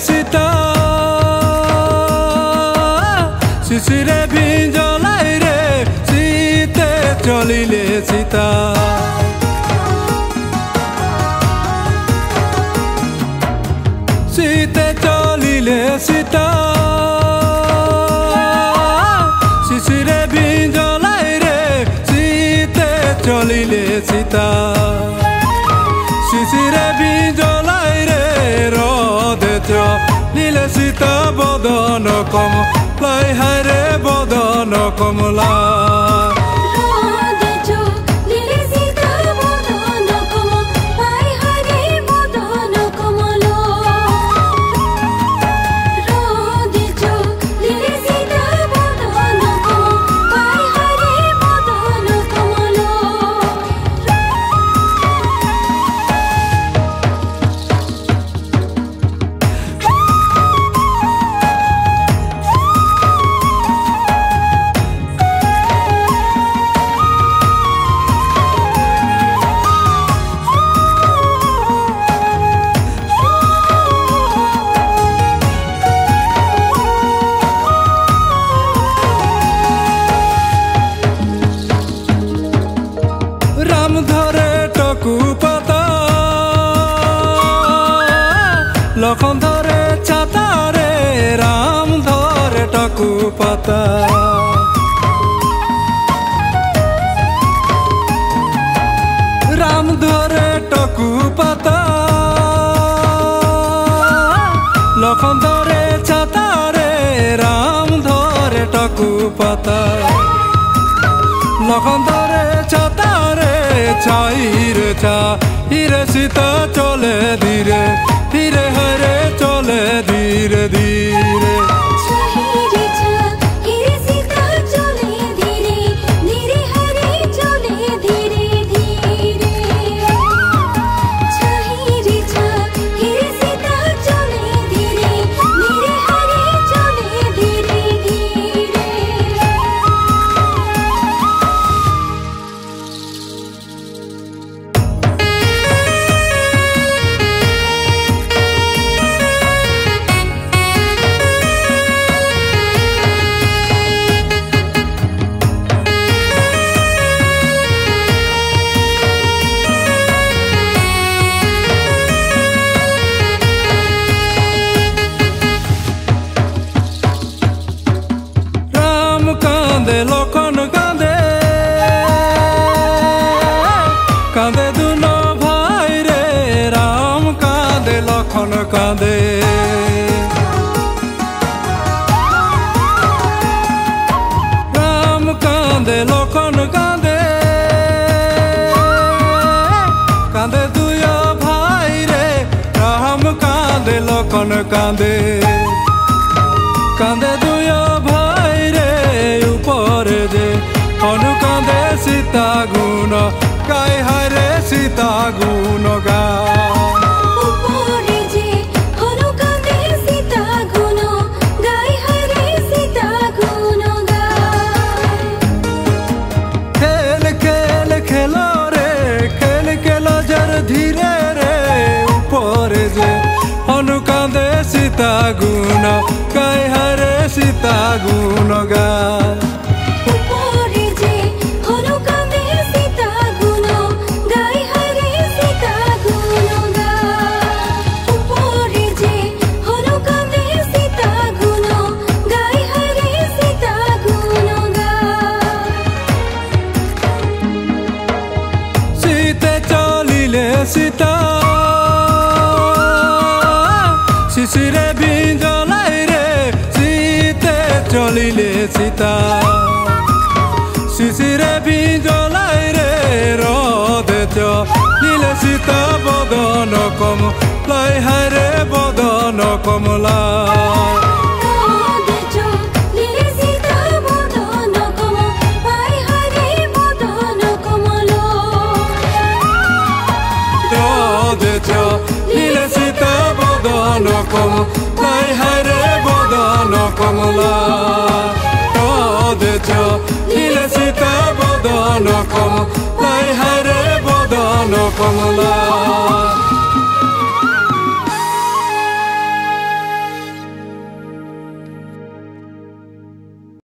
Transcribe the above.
सीता शिशिरे भिंजलाई रे सीते चलिले सीता सीते चलिले सीता शिशिरे भिंजलाई रे सीते चलिले सीता शिशिरे भिंजलाई रे नीले सीता बदन कमलाई हायरे बदन कमला लखन धरे छाता रे राम धरे टकू पाता राम धरे टकू पाता लखन धरे छाता रे राम धरे टकू पाता लखन धरे छाता रे छाई रे छा हिरे सीता चले धीरे धीरे हरे चले धीरे धीरे लखन कांदे कांदे दुनो भाई रे राम कांदे लखन कांदे राम कांदे लखन कांदे कांदे दुयो भाई रे राम कांदे लखन कांदे कांदे दुयो भाई रे ऊपर जे हनु कांदे सीता गुण गाय हरे सीता गुण गा धीरे रे ऊपर जे हनु कांदे सीता गुण गाय हरे सीता गुण गा सीता शिशिरे भिंज সীতা শিশিরে ভিজলাই রে রদেচ নীলে সীতা বদন কমলাই হায় রে বদন কমলা নীলে সীতা বদন কমলাই হায় রে বদন কমলা রদেচ নীলে সীতা বদন কমলাই হায় রে বদন কমলা